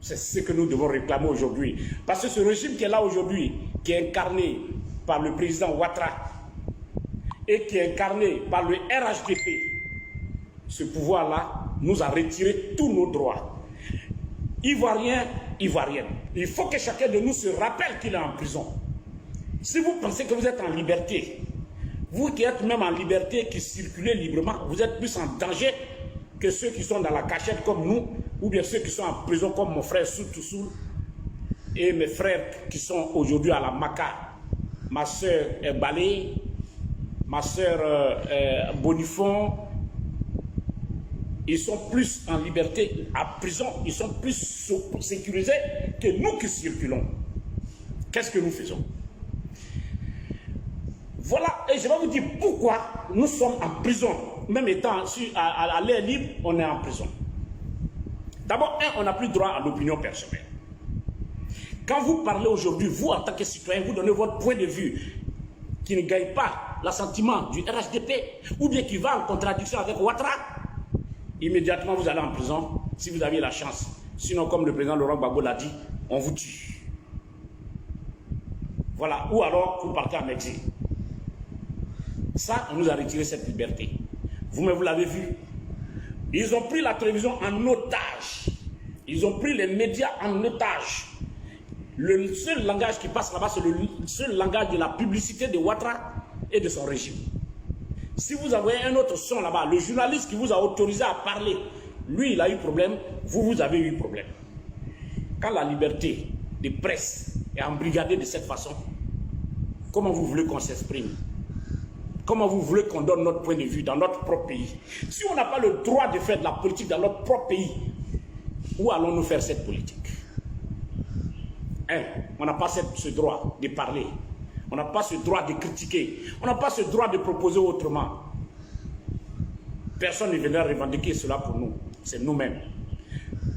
C'est ce que nous devons réclamer aujourd'hui. Parce que ce régime qui est là aujourd'hui, qui est incarné par le président Ouattara et qui est incarné par le RHDP, ce pouvoir-là nous a retiré tous nos droits. Ivoirien, Ivoirienne, il faut que chacun de nous se rappelle qu'il est en prison. Si vous pensez que vous êtes en liberté, vous qui êtes même en liberté, qui circulez librement, vous êtes plus en danger que ceux qui sont dans la cachette comme nous, ou bien ceux qui sont en prison comme mon frère Soutousoul et mes frères qui sont aujourd'hui à la Maca. Ma soeur Balé, ma soeur Bonifon, ils sont plus en liberté à prison, ils sont plus sécurisés que nous qui circulons. Qu'est-ce que nous faisons? Voilà, et je vais vous dire pourquoi nous sommes en prison. Même étant à l'air libre, on est en prison. D'abord, on n'a plus droit à l'opinion personnelle. Quand vous parlez aujourd'hui, vous en tant que citoyen, vous donnez votre point de vue qui ne gagne pas l'assentiment du RHDP ou bien qui va en contradiction avec Ouattara, immédiatement vous allez en prison si vous aviez la chance. Sinon, comme le président Laurent Gbagbo l'a dit, on vous tue. Voilà, ou alors vous partez en exil. Ça, on nous a retiré cette liberté. Vous-même, vous l'avez vu. Ils ont pris la télévision en otage. Ils ont pris les médias en otage. Le seul langage qui passe là-bas, c'est le seul langage de la publicité de Ouattara et de son régime. Si vous avez un autre son là-bas, le journaliste qui vous a autorisé à parler, lui, il a eu problème, vous avez eu problème. Quand la liberté de presse est embrigadée de cette façon, comment vous voulez qu'on s'exprime? Comment vous voulez qu'on donne notre point de vue dans notre propre pays? Si on n'a pas le droit de faire de la politique dans notre propre pays, où allons-nous faire cette politique? On n'a pas ce droit de parler. On n'a pas ce droit de critiquer. On n'a pas ce droit de proposer autrement. Personne ne viendra revendiquer cela pour nous. C'est nous-mêmes.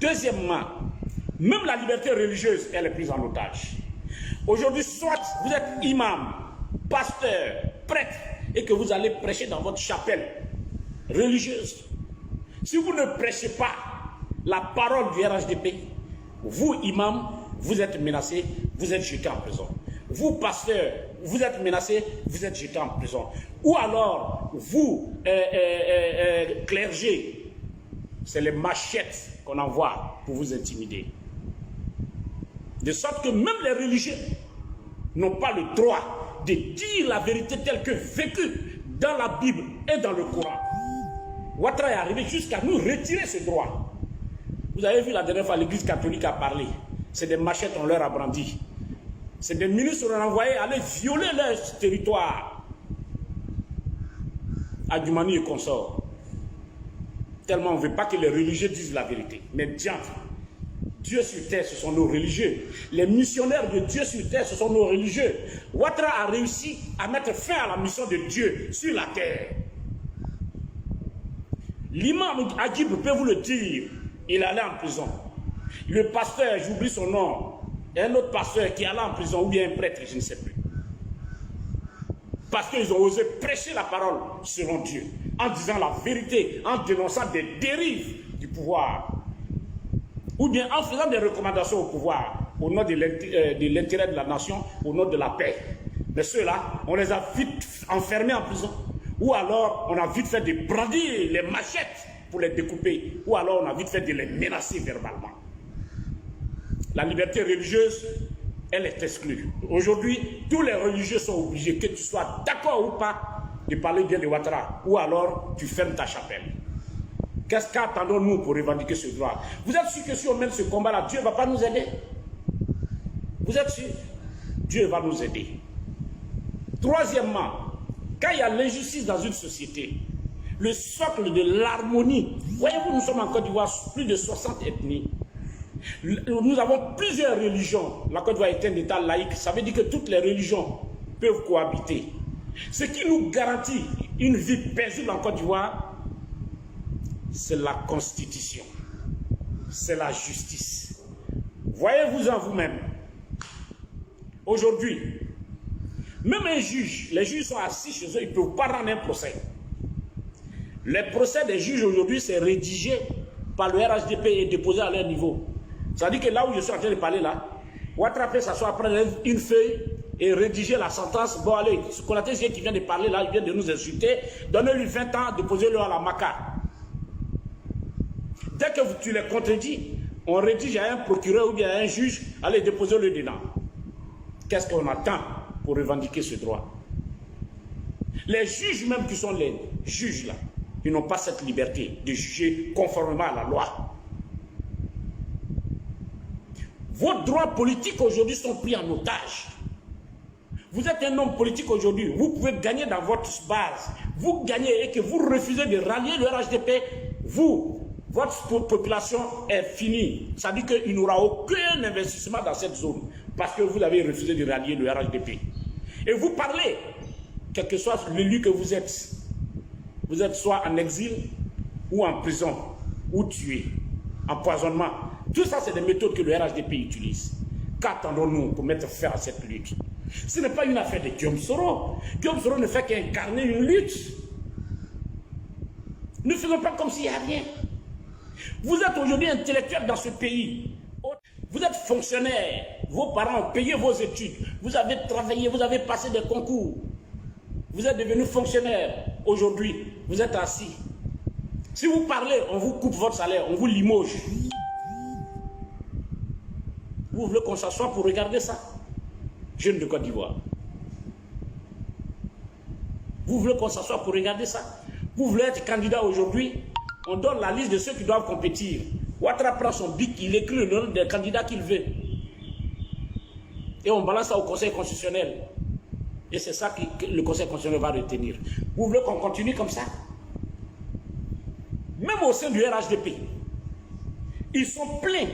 Deuxièmement, même la liberté religieuse, elle est prise en otage. Aujourd'hui, soit vous êtes imam, pasteur, prêtre, et que vous allez prêcher dans votre chapelle religieuse. Si vous ne prêchez pas la parole du RHDP, vous, imam, vous êtes menacé, vous êtes jeté en prison. Vous, pasteur, vous êtes menacé, vous êtes jeté en prison. Ou alors, vous, clergé, c'est les machettes qu'on envoie pour vous intimider. De sorte que même les religieux n'ont pas le droit de dire la vérité telle que vécue dans la Bible et dans le Coran. Ouattara est arrivé jusqu'à nous retirer ce droit. Vous avez vu la dernière fois, l'église catholique a parlé. C'est des machettes, on leur a brandi. C'est des ministres qu'on a envoyés aller violer leur territoire. Adjumani et consorts. Tellement on ne veut pas que les religieux disent la vérité. Mais diable, Dieu sur terre, ce sont nos religieux. Les missionnaires de Dieu sur terre, ce sont nos religieux. Ouattara a réussi à mettre fin à la mission de Dieu sur la terre. L'imam Adjib peut vous le dire, il allait en prison. Le pasteur, j'oublie son nom, un autre pasteur qui allait en prison, ou bien un prêtre, je ne sais plus. Parce qu'ils ont osé prêcher la parole selon Dieu, en disant la vérité, en dénonçant des dérives du pouvoir. Ou bien en faisant des recommandations au pouvoir, au nom de l'intérêt de la nation, au nom de la paix. Mais ceux-là, on les a vite enfermés en prison. Ou alors, on a vite fait de brandir les machettes pour les découper. Ou alors, on a vite fait de les menacer verbalement. La liberté religieuse, elle est exclue. Aujourd'hui, tous les religieux sont obligés, que tu sois d'accord ou pas, de parler bien de Ouattara. Ou alors, tu fermes ta chapelle. Qu'est-ce qu'attendons-nous pour revendiquer ce droit? Vous êtes sûr que si on mène ce combat-là, Dieu ne va pas nous aider? Vous êtes sûr? Dieu va nous aider. Troisièmement, quand il y a l'injustice dans une société, le socle de l'harmonie, voyez-vous, nous sommes en Côte d'Ivoire, plus de 60 ethnies. Nous avons plusieurs religions. La Côte d'Ivoire est un État laïque, ça veut dire que toutes les religions peuvent cohabiter. Ce qui nous garantit une vie paisible en Côte d'Ivoire, c'est la Constitution, c'est la justice. Voyez-vous en vous-même. Aujourd'hui, même un juge, les juges sont assis chez eux, ils ne peuvent pas rendre un procès. Les procès des juges aujourd'hui, c'est rédigé par le RHDP et déposé à leur niveau. Ça dit que là où je suis en train de parler là, Ouattara peut s'asseoir, prendre une feuille et rédiger la sentence. Bon allez, ce Konaté qui vient de parler là, il vient de nous insulter, donnez-lui 20 ans, déposez-le à la Maca. Dès que tu les contredis, on rédige à un procureur ou bien à un juge, allez déposer-le dedans. Qu'est-ce qu'on attend pour revendiquer ce droit? Les juges même qui sont les juges là, ils n'ont pas cette liberté de juger conformément à la loi. Vos droits politiques aujourd'hui sont pris en otage. Vous êtes un homme politique aujourd'hui, vous pouvez gagner dans votre base. Vous gagnez et que vous refusez de rallier le RHDP, votre population est finie. Ça dit qu'il n'y aura aucun investissement dans cette zone parce que vous avez refusé de rallier le RHDP. Et vous parlez, quel que soit l'élu que vous êtes soit en exil ou en prison, ou tué, empoisonnement. Tout ça, c'est des méthodes que le RHDP utilise. Qu'attendons-nous pour mettre fin à cette lutte? Ce n'est pas une affaire de Guillaume Soro. Guillaume Soro ne fait qu'incarner une lutte. Ne faisons pas comme s'il n'y a rien. Vous êtes aujourd'hui intellectuel dans ce pays. Vous êtes fonctionnaire. Vos parents ont payé vos études. Vous avez travaillé, vous avez passé des concours. Vous êtes devenu fonctionnaire. Aujourd'hui, vous êtes assis. Si vous parlez, on vous coupe votre salaire, on vous limoge. Vous voulez qu'on s'assoie pour regarder ça? Jeunes de Côte d'Ivoire. Vous voulez qu'on s'assoie pour regarder ça? Vous voulez être candidat aujourd'hui? On donne la liste de ceux qui doivent compétir. Ouattara prend son bic, il écrit le nom des candidats qu'il veut. Et on balance ça au Conseil constitutionnel. Et c'est ça que le Conseil constitutionnel va retenir. Vous voulez qu'on continue comme ça? Même au sein du RHDP, ils sont pleins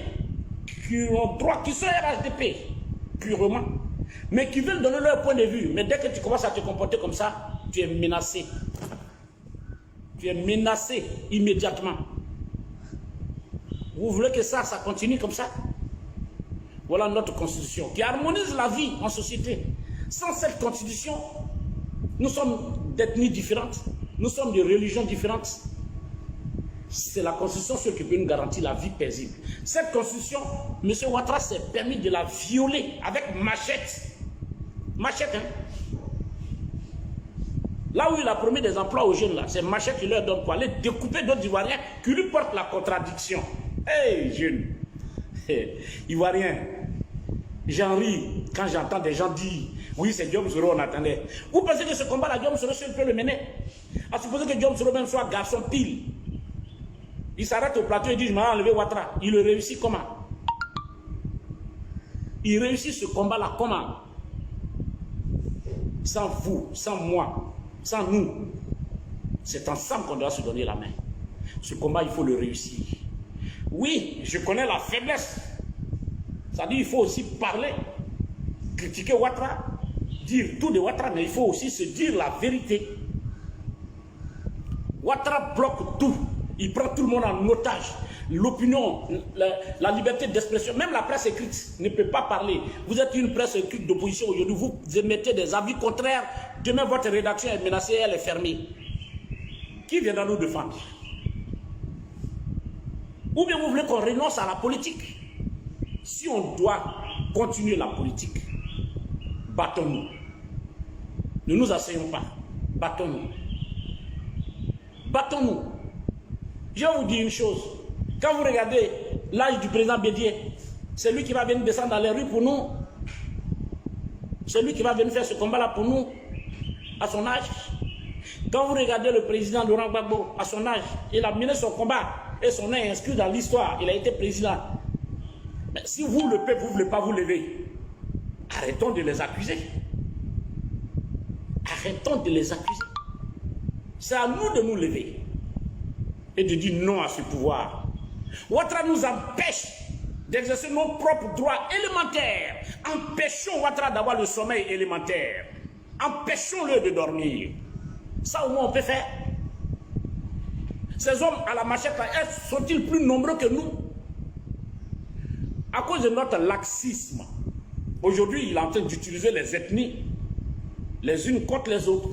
qui ont droit, qui sont RHDP, purement, mais qui veulent donner leur point de vue. Mais dès que tu commences à te comporter comme ça, tu es menacé. Tu es menacé immédiatement. Vous voulez que ça continue comme ça? Voilà notre constitution qui harmonise la vie en société. Sans cette constitution, nous sommes d'ethnies différentes, nous sommes de religions différentes. C'est la constitution ce qui peut nous garantir la vie paisible. Cette constitution, M. Ouattara s'est permis de la violer avec machette. Machette, hein? Là où il a promis des emplois aux jeunes, là, c'est machette qui leur donne pour aller découper d'autres Ivoiriens qui lui portent la contradiction. Hey, jeunes, Ivoiriens, j'en ris quand j'entends des gens dire oui, c'est Guillaume Soro, on attendait. Vous pensez que ce combat-là, Guillaume Soro, seul peut le mener? À supposer que Guillaume Soro même soit garçon pile. Il s'arrête au plateau et dit je m'en vais enlever Ouattara. Il le réussit comment? Il réussit ce combat-là comment? Sans vous, sans moi, sans nous. C'est ensemble qu'on doit se donner la main. Ce combat, il faut le réussir. Oui, je connais la faiblesse. Ça dit il faut aussi parler, critiquer Ouattara, dire tout de Ouattara, mais il faut aussi se dire la vérité. Ouattara bloque tout. Il prend tout le monde en otage. L'opinion, la liberté d'expression, même la presse écrite ne peut pas parler. Vous êtes une presse écrite d'opposition aujourd'hui, vous émettez des avis contraires. Demain, votre rédaction est menacée, elle est fermée. Qui viendra nous défendre? Ou bien vous voulez qu'on renonce à la politique? Si on doit continuer la politique, battons-nous. Ne nous asseyons pas. Battons-nous. Battons-nous. Je vais vous dire une chose. Quand vous regardez l'âge du président Bédié, c'est lui qui va venir descendre dans les rues pour nous. C'est lui qui va venir faire ce combat-là pour nous, à son âge. Quand vous regardez le président Laurent Gbagbo, à son âge, il a mené son combat et son nom est inscrit dans l'histoire. Il a été président. Mais si vous, le peuple, vous ne voulez pas vous lever, arrêtons de les accuser. Arrêtons de les accuser. C'est à nous de nous lever et de dire non à ce pouvoir. Ouattara nous empêche d'exercer nos propres droits élémentaires. Empêchons Ouattara d'avoir le sommeil élémentaire. Empêchons-le de dormir. Ça au moins on peut faire. Ces hommes à la machette, sont-ils plus nombreux que nous? À cause de notre laxisme, aujourd'hui il est en train d'utiliser les ethnies les unes contre les autres.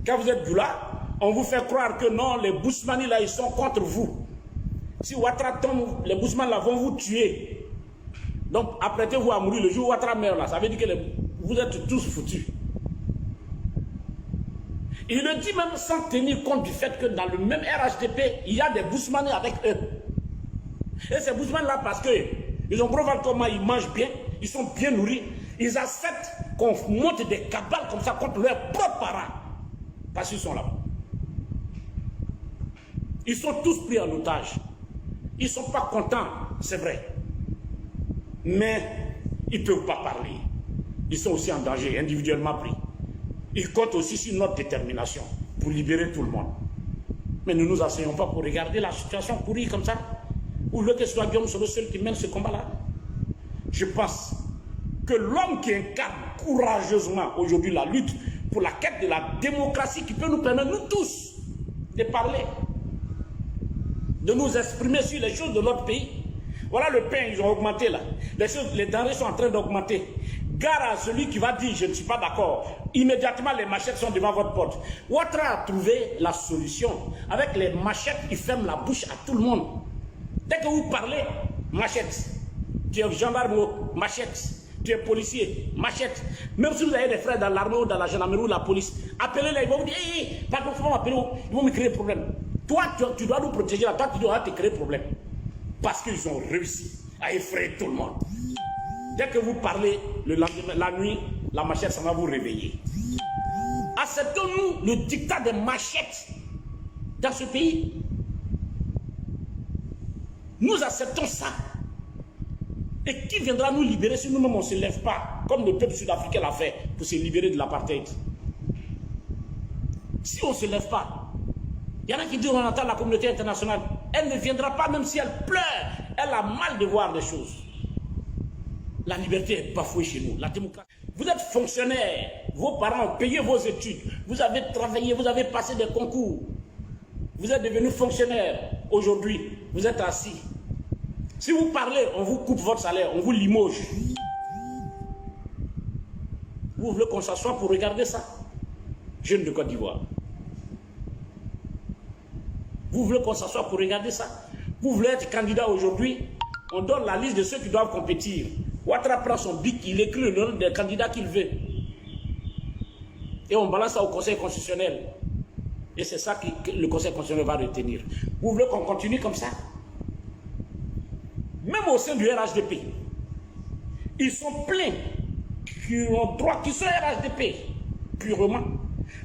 Quand vous êtes là, on vous fait croire que non, les Bousmani là, ils sont contre vous. Si Ouattara tombe, les Bousman là vont vous tuer. Donc apprêtez-vous à mourir le jour où Ouattara meurt là. Ça veut dire que vous êtes tous foutus. Il le dit même sans tenir compte du fait que dans le même RHDP, il y a des Bousmanais avec eux. Et ces Bousman là, parce qu'ils ont prouvé comment ils mangent bien, ils sont bien nourris, ils acceptent qu'on monte des cabales comme ça contre leurs propres parents. Parce qu'ils sont là. Ils sont tous pris en otage. Ils ne sont pas contents, c'est vrai. Mais ils ne peuvent pas parler. Ils sont aussi en danger, individuellement pris. Ils comptent aussi sur notre détermination pour libérer tout le monde. Mais nous ne nous asseyons pas pour regarder la situation courir comme ça. Ou le que ce soit Guillaume Soro seul qui mène ce combat-là. Je pense que l'homme qui incarne courageusement aujourd'hui la lutte pour la quête de la démocratie qui peut nous permettre, nous tous, de parler, de nous exprimer sur les choses de notre pays. Voilà le pain, ils ont augmenté là. Les denrées sont en train d'augmenter. Gare à celui qui va dire je ne suis pas d'accord. Immédiatement les machettes sont devant votre porte. Ouattara a trouvé la solution. Avec les machettes, il ferme la bouche à tout le monde. Dès que vous parlez, machette. Tu es gendarme, machette. Tu es policier, machette. Même si vous avez des frères dans l'armée ou dans la gendarmerie ou la police, appelez-les, ils vont vous dire hey, pardon, faut m'appeler, ils vont me créer problème. Toi, tu dois nous protéger là, toi, tu dois te créer problème. Parce qu'ils ont réussi à effrayer tout le monde. Dès que vous parlez le lendemain, la nuit, la machette, ça va vous réveiller. Acceptons-nous le dictat des machettes dans ce pays. Nous acceptons ça. Et qui viendra nous libérer si nous-mêmes on ne se lève pas, comme le peuple sud-africain l'a fait pour se libérer de l'apartheid? Si on ne se lève pas, il y en a qui disent on entend la communauté internationale. Elle ne viendra pas même si elle pleure. Elle a mal de voir des choses. La liberté est bafouée chez nous, la démocratie. Vous êtes fonctionnaire, vos parents ont payé vos études, vous avez travaillé, vous avez passé des concours. Vous êtes devenu fonctionnaire. Aujourd'hui, vous êtes assis. Si vous parlez, on vous coupe votre salaire, on vous limoge. Vous voulez qu'on s'assoie pour regarder ça? Jeunes de Côte d'Ivoire. Vous voulez qu'on s'assoie pour regarder ça? Vous voulez être candidat aujourd'hui? On donne la liste de ceux qui doivent compétir. Ouattara prend son bic, il écrit le nom des candidats qu'il veut. Et on balance ça au Conseil constitutionnel. Et c'est ça que le Conseil constitutionnel va retenir. Vous voulez qu'on continue comme ça? Même au sein du RHDP, ils sont pleins, qui ont droit, qui sont RHDP, purement,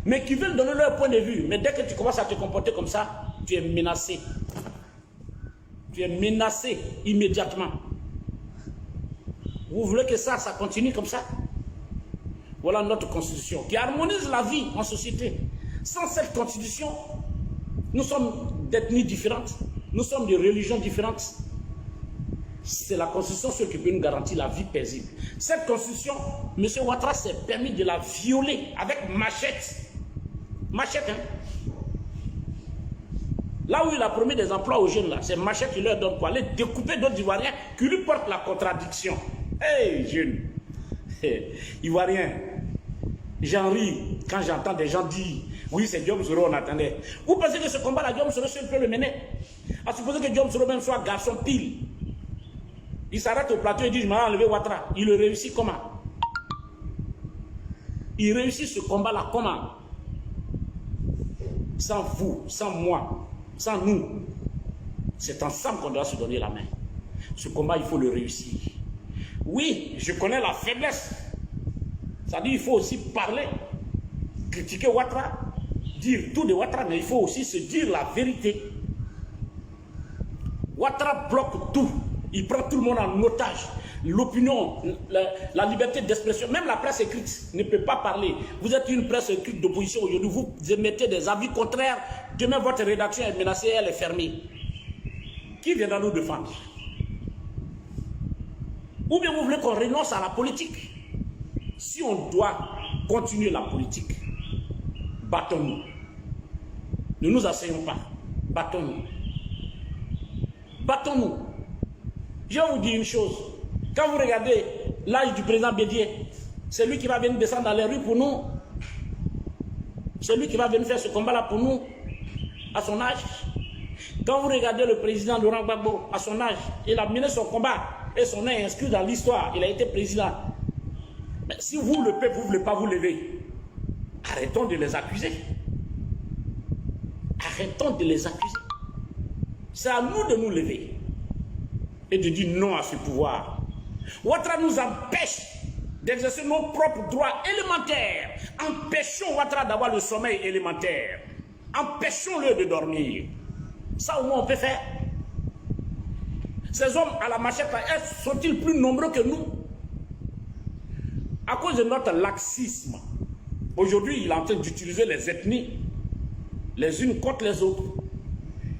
mais qui veulent donner leur point de vue. Mais dès que tu commences à te comporter comme ça, tu es menacé. Tu es menacé immédiatement. Vous voulez que ça continue comme ça? Voilà notre constitution qui harmonise la vie en société. Sans cette constitution, nous sommes d'ethnies différentes, nous sommes de religions différentes. C'est la constitution seule qui peut nous garantir la vie paisible. Cette constitution, M. Ouattara s'est permis de la violer avec machette. Machette, hein? Là où il a promis des emplois aux jeunes, là, c'est machette qui leur donne pour aller découper d'autres Ivoiriens qui lui portent la contradiction. Hey, jeunes, Ivoiriens, j'en ris quand j'entends des gens dire oui, c'est Guillaume Soro, on attendait. Vous pensez que ce combat-là, Guillaume Soro seul peut le mener? À supposer que Guillaume Soro même soit garçon pile. Il s'arrête au plateau et dit je m'en vais enlever Ouattara. Il le réussit comment? Il réussit ce combat-là comment? Sans vous, sans moi, sans nous. C'est ensemble qu'on doit se donner la main. Ce combat, il faut le réussir. Oui, je connais la faiblesse. Ça dit il faut aussi parler, critiquer Ouattara, dire tout de Ouattara, mais il faut aussi se dire la vérité. Ouattara bloque tout. Il prend tout le monde en otage. L'opinion, la liberté d'expression, même la presse écrite ne peut pas parler. Vous êtes une presse écrite d'opposition aujourd'hui, vous émettez des avis contraires. Demain, votre rédaction est menacée, elle est fermée. Qui viendra nous défendre? Ou bien vous voulez qu'on renonce à la politique? Si on doit continuer la politique, battons-nous. Ne nous asseyons pas. Battons-nous. Battons-nous. Je vais vous dire une chose. Quand vous regardez l'âge du président Bédié, c'est lui qui va venir descendre dans les rues pour nous. C'est lui qui va venir faire ce combat-là pour nous, à son âge. Quand vous regardez le président Laurent Gbagbo, à son âge, il a mené son combat et son nom est inscrit dans l'histoire. Il a été président. Mais si vous, le peuple, vous ne voulez pas vous lever, arrêtons de les accuser. Arrêtons de les accuser. C'est à nous de nous lever et de dire non à ce pouvoir. Ouattara nous empêche d'exercer nos propres droits élémentaires. Empêchons Ouattara d'avoir le sommeil élémentaire. Empêchons-le de dormir. Ça au moins on peut faire. Ces hommes à la machette, sont-ils plus nombreux que nous? À cause de notre laxisme, aujourd'hui il est en train d'utiliser les ethnies les unes contre les autres.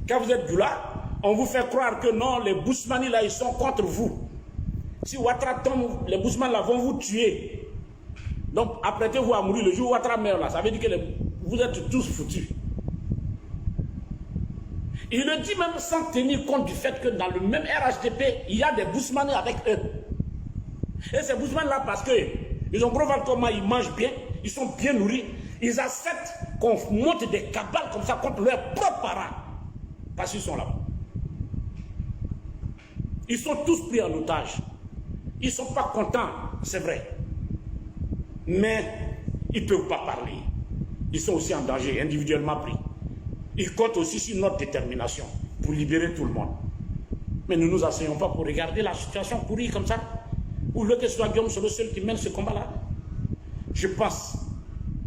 Quand vous êtes là, on vous fait croire que non, les Bousmani là, ils sont contre vous. Si Ouattara tombe, les Bousmani là vont vous tuer. Donc apprêtez-vous à mourir le jour où Ouattara meurt là. Ça veut dire que vous êtes tous foutus. Il le dit même sans tenir compte du fait que dans le même RHDP, il y a des Bousmani avec eux. Et ces Bousmani là, parce qu'ils ont prouvé comment ils mangent bien, ils sont bien nourris, ils acceptent qu'on monte des cabales comme ça contre leurs propres parents. Parce qu'ils sont là. Ils sont tous pris en otage. Ils ne sont pas contents, c'est vrai. Mais ils ne peuvent pas parler. Ils sont aussi en danger, individuellement pris. Ils comptent aussi sur notre détermination pour libérer tout le monde. Mais nous ne nous asseyons pas pour regarder la situation pourrie comme ça. Ou le que soit Guillaume, c'est le seul qui mène ce combat-là. Je pense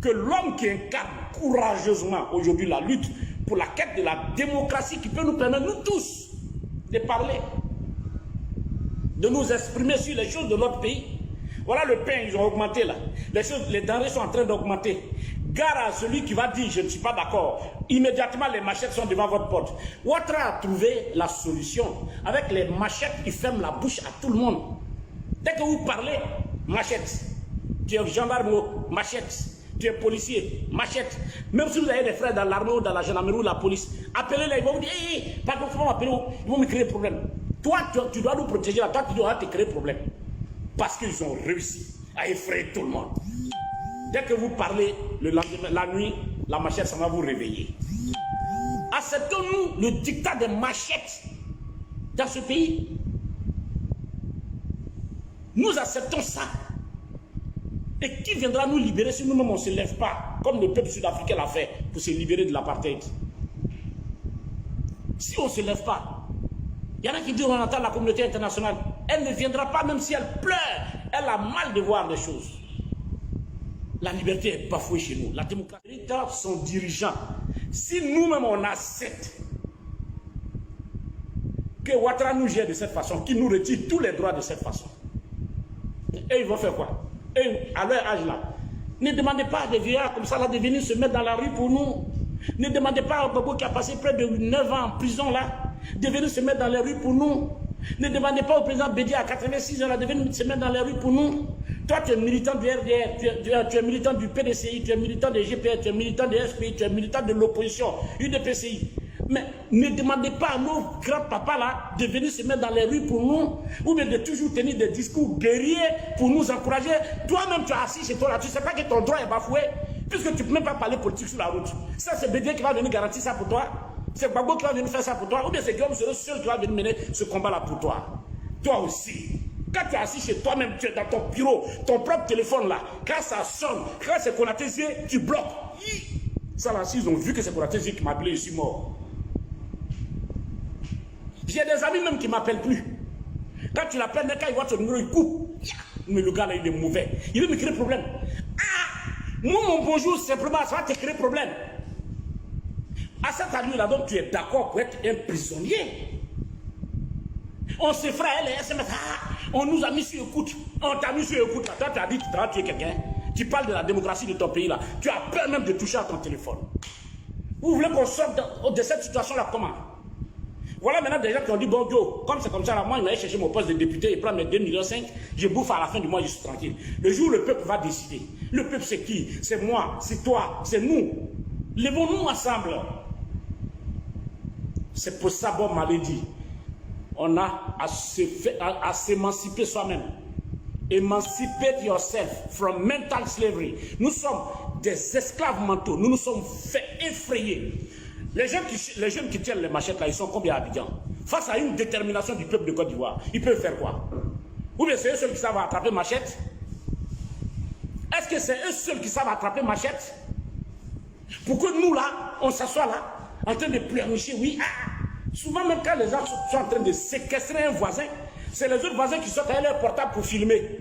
que l'homme qui incarne courageusement aujourd'hui la lutte pour la quête de la démocratie qui peut nous permettre, nous tous, de parler, de nous exprimer sur les choses de notre pays. Voilà le pain, ils ont augmenté là. Les denrées sont en train d'augmenter. Gare à celui qui va dire je ne suis pas d'accord. Immédiatement les machettes sont devant votre porte. Ouattara a trouvé la solution. Avec les machettes, il ferme la bouche à tout le monde. Dès que vous parlez, machette. Tu es gendarme, machette. Tu es policier, machette. Même si vous avez des frères dans l'armée ou dans la gendarmerie ou la police, appelez-les, ils vont vous dire, hey, pardon, comment m'appeler, ils vont me créer problème. Toi, tu dois nous protéger, toi, tu dois te créer problème. Parce qu'ils ont réussi à effrayer tout le monde. Dès que vous parlez le lendemain, la nuit, la machette, ça va vous réveiller. Acceptons-nous le dictat des machettes dans ce pays? Nous acceptons ça. Et qui viendra nous libérer si nous-mêmes on ne se lève pas, comme le peuple sud-africain l'a fait pour se libérer de l'apartheid? Si on ne se lève pas, il y en a qui disent on entend la communauté internationale. Elle ne viendra pas même si elle pleure. Elle a mal de voir les choses. La liberté est bafouée chez nous. La démocratie, son dirigeant. Si nous-mêmes on accepte que Ouattara nous gère de cette façon, qu'il nous retire tous les droits de cette façon, et ils vont faire quoi? Et à leur âge là, ne demandez pas à des vieillards comme ça là de venir se mettre dans la rue pour nous. Ne demandez pas à Gbagbo qui a passé près de 9 ans en prison là, de venir se mettre dans les rues pour nous. Ne demandez pas au président Bédié à 86 ans là, de venir se mettre dans les rues pour nous. Toi tu es militant du RDR, tu es militant du PDCI, tu es militant des GPR, tu es militant des SPI, tu es militant de l'opposition, UDPCI. Mais ne demandez pas à nos grands-papas là de venir se mettre dans les rues pour nous, ou bien de toujours tenir des discours guerriers pour nous encourager. Toi-même tu es assis chez toi là, tu ne sais pas que ton droit est bafoué, puisque tu ne peux même pas parler politique sur la route. Ça c'est Bédié qui va venir garantir ça pour toi, c'est Gbagbo qui va venir faire ça pour toi, ou bien c'est Guillaume, c'est le seul qui va venir mener ce combat là pour toi. Toi aussi. Quand tu es assis chez toi-même, tu es dans ton bureau, ton propre téléphone là, quand ça sonne, quand c'est Konaté Zé, tu bloques. Ça là, s'ils ont vu que c'est Konaté Zé qui m'a appelé, je suis mort. J'ai des amis même qui ne m'appellent plus. Quand tu l'appelles, quand il voit ton numéro, il coupe. Mais le gars là, il est mauvais. Il veut me créer problème. Ah, moi, mon bonjour, simplement, ça va te créer problème. À cette allure là, donc tu es d'accord pour être un prisonnier. On se fera les SMS. Ah, on nous a mis sur écoute. On t'a mis sur écoute. Toi, tu as dit que tu as tué quelqu'un. Tu parles de la démocratie de ton pays là. Tu as peur même de toucher à ton téléphone. Vous voulez qu'on sorte de cette situation là comment? Voilà maintenant des gens qui ont dit bon Dieu, comme c'est comme ça là, moi il m'a cherché mon poste de député, il prend mes 2,5 millions, je bouffe à la fin du mois, je suis tranquille. Le jour où le peuple va décider. Le peuple c'est qui? C'est moi, c'est toi, c'est nous. Levons-nous ensemble. C'est pour ça Bob Marley dit. On a à s'émanciper soi-même. Emancipate yourself from mental slavery. Nous sommes des esclaves mentaux. Nous nous sommes fait effrayer. Les jeunes qui tiennent les machettes là, ils sont combien à Abidjan? Face à une détermination du peuple de Côte d'Ivoire, ils peuvent faire quoi? Ou bien c'est eux seuls qui savent attraper machette? Est-ce que c'est eux seuls qui savent attraper machette? Pour que nous là, on s'assoit là, en train de pleurnicher, oui. Souvent même quand les gens sont en train de séquestrer un voisin, c'est les autres voisins qui sortent avec leur portable pour filmer.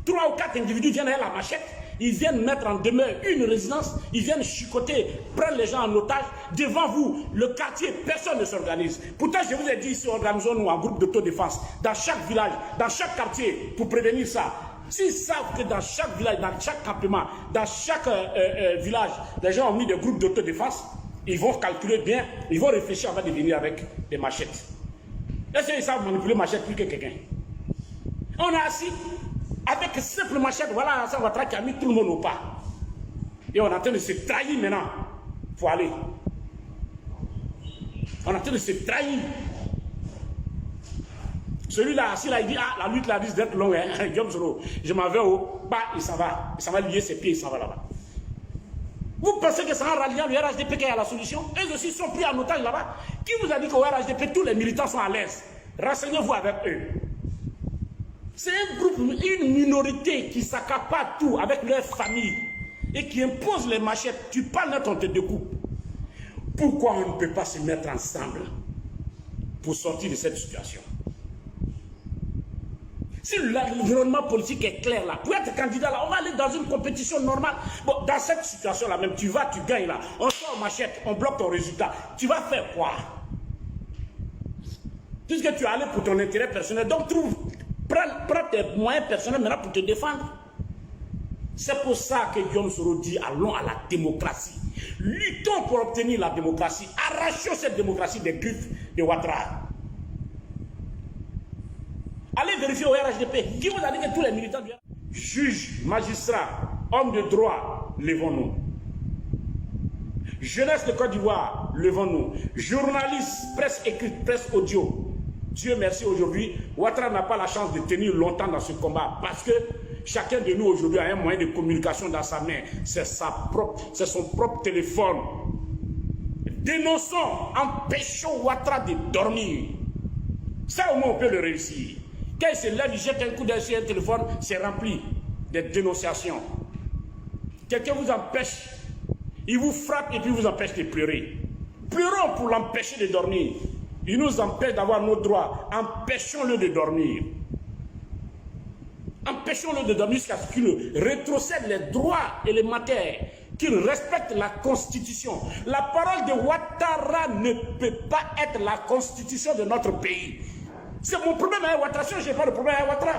3 ou 4 individus viennent avec la machette, ils viennent mettre en demeure une résidence, ils viennent chicoter, prendre les gens en otage. Devant vous, le quartier, personne ne s'organise. Pourtant, je vous ai dit ici, organisons-nous en groupe d'autodéfense, dans chaque village, dans chaque quartier, pour prévenir ça. S'ils savent que dans chaque village, dans chaque campement, dans chaque village, les gens ont mis des groupes d'autodéfense, ils vont calculer bien, ils vont réfléchir avant de venir avec des machettes. Est-ce qu'ils savent manipuler machette plus que quelqu'un? On est assis avec simple machette, voilà Alassane Ouattara qui a mis tout le monde au pas. Et on est en train de se trahir maintenant pour aller. On est en train de se trahir. Celui-là, assis là, il dit, la lutte là risque d'être longue, hein, Guillaume Soro. Je m'en vais au bas, il s'en va lier ses pieds, il s'en va là-bas. Vous pensez que c'est en ralliant le RHDP qu'il y a la solution? Eux aussi sont pris en otage là-bas. Qui vous a dit qu'au RHDP, tous les militants sont à l'aise? Renseignez-vous avec eux. C'est un groupe, une minorité qui s'accapare tout avec leur famille et qui impose les machettes. Tu parles net, on te découpe. Pourquoi on ne peut pas se mettre ensemble pour sortir de cette situation? Si l'environnement politique est clair là, pour être candidat là, on va aller dans une compétition normale. Bon, dans cette situation-là même, tu vas, tu gagnes là, on sort machette, on bloque ton résultat. Tu vas faire quoi? Puisque tu es allé pour ton intérêt personnel, donc prends tes moyens personnels maintenant pour te défendre. C'est pour ça que Guillaume Soro dit allons à la démocratie. Luttons pour obtenir la démocratie. Arrachons cette démocratie des griffes de Ouattara. Allez vérifier au RHDP. Qui vous a dit que tous les militants du juges, magistrats, hommes de droit, levons-nous. Jeunesse de Côte d'Ivoire, levons-nous. Journalistes, presse écrite, presse audio. Dieu merci aujourd'hui, Ouattara n'a pas la chance de tenir longtemps dans ce combat parce que chacun de nous aujourd'hui a un moyen de communication dans sa main. C'est son propre téléphone. Dénonçons, empêchons Ouattara de dormir. Ça au moins on peut le réussir. Quand il se lève, il jette un coup d'œil sur un téléphone, c'est rempli de dénonciations. Quelqu'un vous empêche, il vous frappe et puis vous empêche de pleurer. Pleurons pour l'empêcher de dormir. Il nous empêche d'avoir nos droits. Empêchons-le de dormir. Empêchons-le de dormir jusqu'à ce qu'il rétrocède les droits élémentaires, qu'il respecte la Constitution. La parole de Ouattara ne peut pas être la Constitution de notre pays. C'est mon problème avec Ouattara. Je n'ai pas de problème avec Ouattara.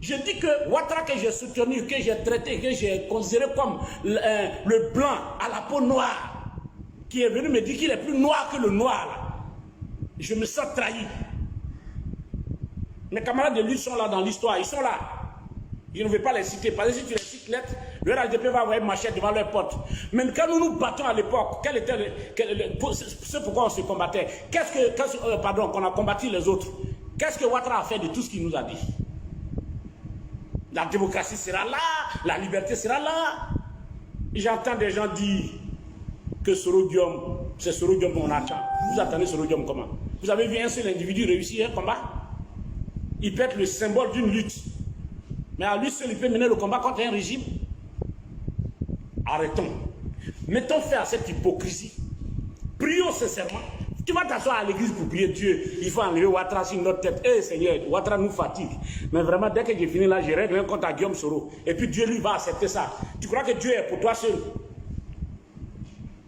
Je dis que Ouattara que j'ai soutenu, que j'ai traité, que j'ai considéré comme le blanc à la peau noire, qui est venu me dire qu'il est plus noir que le noir, là. Je me sens trahi. Mes camarades de lui sont là dans l'histoire, ils sont là. Je ne vais pas les citer, parce que si tu les cites lettres, le RHDP va avoir une machette devant leur porte. Même quand nous nous battons à l'époque, quel était ce pourquoi on se combattait? Qu'on a combattu les autres. Qu'est-ce que Ouattara a fait de tout ce qu'il nous a dit? La démocratie sera là, la liberté sera là. J'entends des gens dire que Soro Guillaume, c'est Soro Guillaume qu'on attend. Vous attendez Soro Guillaume comment? Vous avez vu un seul individu réussir un combat? Il peut être le symbole d'une lutte. Mais à lui seul, il peut mener le combat contre un régime. Arrêtons. Mettons fin à cette hypocrisie. Prions sincèrement. Tu vas t'asseoir à l'église pour prier Dieu. Il faut enlever Ouattara sur notre tête. Eh Seigneur, Ouattara nous fatigue. Mais vraiment, dès que j'ai fini là, je règle un compte à Guillaume Soro. Et puis Dieu lui va accepter ça. Tu crois que Dieu est pour toi seul?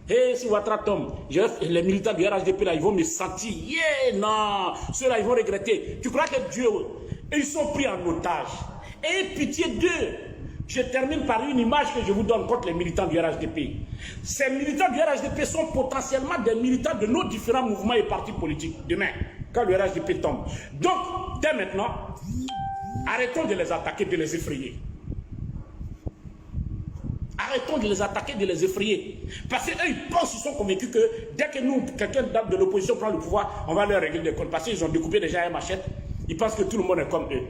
Et si Ouattara tombe, les militants du RHDP là, ils vont me sentir. Yeah, non, ceux-là, ils vont regretter. Tu crois que Dieu, ils sont pris en otage. Et pitié d'eux. Je termine par une image que je vous donne contre les militants du RHDP. Ces militants du RHDP sont potentiellement des militants de nos différents mouvements et partis politiques. Demain, quand le RHDP tombe. Donc, dès maintenant, arrêtons de les attaquer, de les effrayer. Arrêtons de les attaquer, de les effrayer. Parce qu'eux, ils pensent, ils sont convaincus que dès que nous, quelqu'un de l'opposition prend le pouvoir, on va leur régler des comptes. Parce qu'ils ont découpé déjà un machette. Ils pensent que tout le monde est comme eux.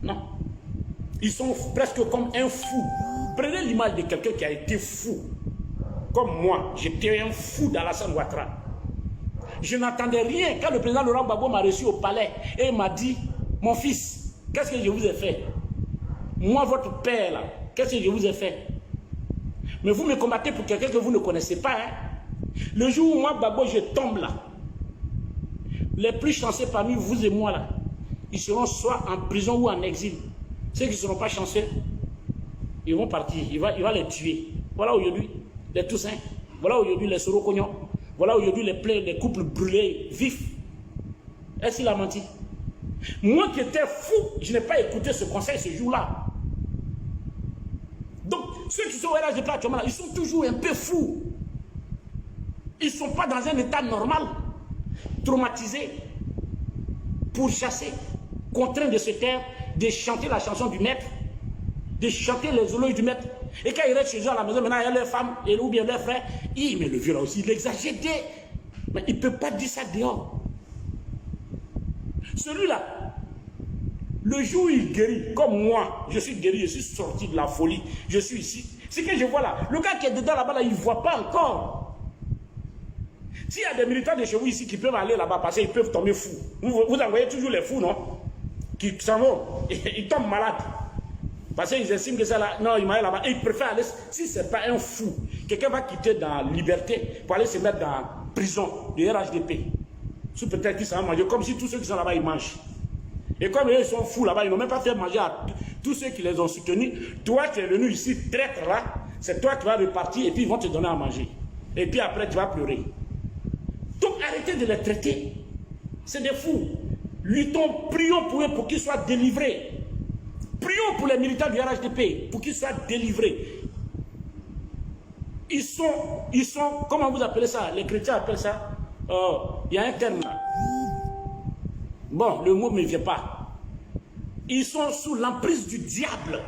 Non. Ils sont presque comme un fou. Prenez l'image de quelqu'un qui a été fou. comme moi, j'étais un fou d'Alassane Ouattara. Je n'attendais rien quand le président Laurent Gbagbo m'a reçu au palais et m'a dit, mon fils, qu'est-ce que je vous ai fait? Moi, votre père, là, qu'est-ce que je vous ai fait? Mais vous me combattez pour quelqu'un que vous ne connaissez pas. Hein? Le jour où moi, Gbagbo, je tombe là, les plus chanceux parmi vous et moi, là, ils seront soit en prison ou en exil. Ceux qui ne seront pas chanceux, ils vont partir, il va les tuer. Voilà aujourd'hui les Toussaint, voilà aujourd'hui les Sorokognon, voilà aujourd'hui les couples brûlés, vifs. Est-ce qu'il a menti? Moi qui étais fou, je n'ai pas écouté ce conseil ce jour-là. Donc, ceux qui sont au RHDP actuellement, ils sont toujours un peu fous. Ils ne sont pas dans un état normal, traumatisés, pourchassés, contraints de se taire, de chanter la chanson du maître, de chanter les éloges du maître. Et quand ils restent chez eux à la maison, maintenant il y a leur femme ou bien leur frère. Mais le vieux là aussi, il exagère. Mais il ne peut pas dire ça dehors. Celui-là, le jour où il guérit, comme moi, je suis guéri, je suis sorti de la folie, je suis ici. Ce que je vois là, le gars qui est dedans là-bas, là, il ne voit pas encore. S'il y a des militants de chez vous ici qui peuvent aller là-bas, parce qu'ils peuvent tomber fous. Vous envoyez toujours les fous, non? Qui s'en vont, ils tombent malades. Parce qu'ils estiment que ça là, non, il m'a là-bas. Et ils préfèrent aller, si ce n'est pas un fou, quelqu'un va quitter dans la liberté pour aller se mettre dans la prison de RHDP. Sous peut-être qu'ils s'en vont manger, comme si tous ceux qui sont là-bas, ils mangent. Et comme eux, ils sont fous là-bas, ils n'ont même pas fait manger à tous ceux qui les ont soutenus. Toi, tu es venu ici, traître là, c'est toi qui vas repartir et puis ils vont te donner à manger. Et puis après, tu vas pleurer. Donc arrêtez de les traiter. C'est des fous. Luttons, prions pour eux pour qu'ils soient délivrés. Prions pour les militants du RHDP pour qu'ils soient délivrés. Ils sont, comment vous appelez ça? Les chrétiens appellent ça, il y a un terme là. Bon, le mot ne me vient pas. Ils sont sous l'emprise du diable.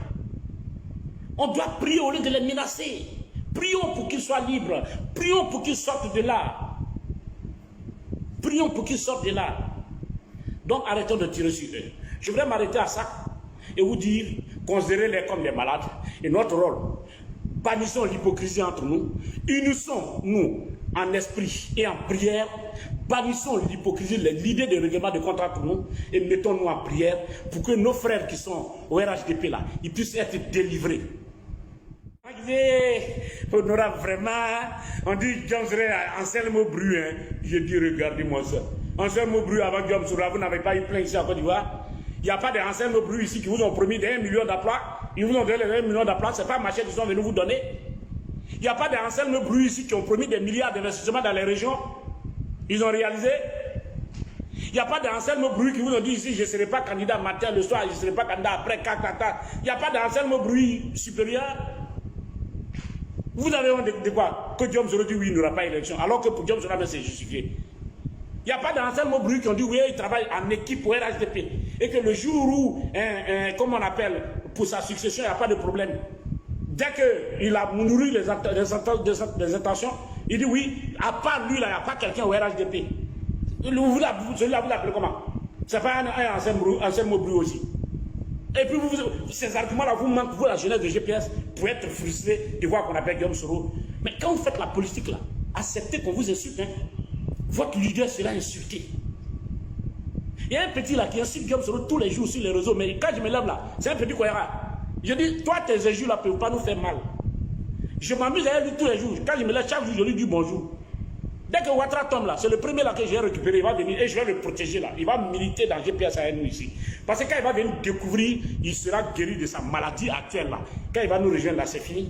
On doit prier au lieu de les menacer. Prions pour qu'ils soient libres. Prions pour qu'ils sortent de là. Prions pour qu'ils sortent de là. Donc arrêtons de tirer sur eux. Je voudrais m'arrêter à ça et vous dire, considérez-les comme des malades. Et notre rôle, bannissons l'hypocrisie entre nous. Unissons nous en esprit et en prière. Bannissons l'hypocrisie, l'idée de règlement de contrat pour nous et mettons-nous en prière pour que nos frères qui sont au RHDP là, ils puissent être délivrés. Honorable, vraiment, on dit Anselme Bru, hein. Je dis regardez-moi ça. Anselme Bru avant Guillaume Soroa, vous n'avez pas eu plein ici en Côte d'Ivoire. Il n'y a pas d'Anselme Bru ici qui vous ont promis des 1 million d'emplois. Ils vous ont donné les 1 million d'emplois, ce n'est pas Machette qui sont venus vous donner. Il n'y a pas d'Anselme Bru ici qui ont promis des milliards d'investissements dans les régions. Ils ont réalisé. Il n'y a pas d'Anselme Bru qui vous ont dit ici, je ne serai pas candidat matin, le soir, je ne serai pas candidat après, Il n'y a pas d'Anselme Bru supérieur. Vous avez honte de quoi? Que Guillaume Soroa dit oui, il n'y aura pas d'élection, alors que pour Guillaume Soroa, c'est justifié. Il n'y a pas d'Anselme Bru qui ont dit oui, il travaille en équipe au RHDP. Et que le jour où, comment on appelle, pour sa succession, il n'y a pas de problème. Dès qu'il a nourri les intentions, il dit oui, à part lui, là, il n'y a pas quelqu'un au RHDP. Celui-là, vous l'appelez comment? Ce n'est pas un Anselme Bru aussi. Et puis, ces arguments-là vous manquent, vous, la jeunesse de GPS, pour être frustré de voir qu'on appelle Guillaume Soroa. Mais quand vous faites la politique, là, acceptez qu'on vous insulte. Hein. Votre leader sera insulté. Il y a un petit là qui insulte Guillaume Soroa tous les jours sur les réseaux, mais quand je me lève là, c'est un petit cohérent. Je dis, toi, tes injures là ne peuvent pas nous faire mal. Je m'amuse à lui tous les jours. Quand je me lève, chaque jour, je lui dis bonjour. Dès que Ouattara tombe là, c'est le premier là que j'ai récupéré, il va venir et je vais le protéger là. Il va militer dans GPS à nous ici. Parce que quand il va venir découvrir, il sera guéri de sa maladie actuelle là. Quand il va nous rejoindre là, c'est fini.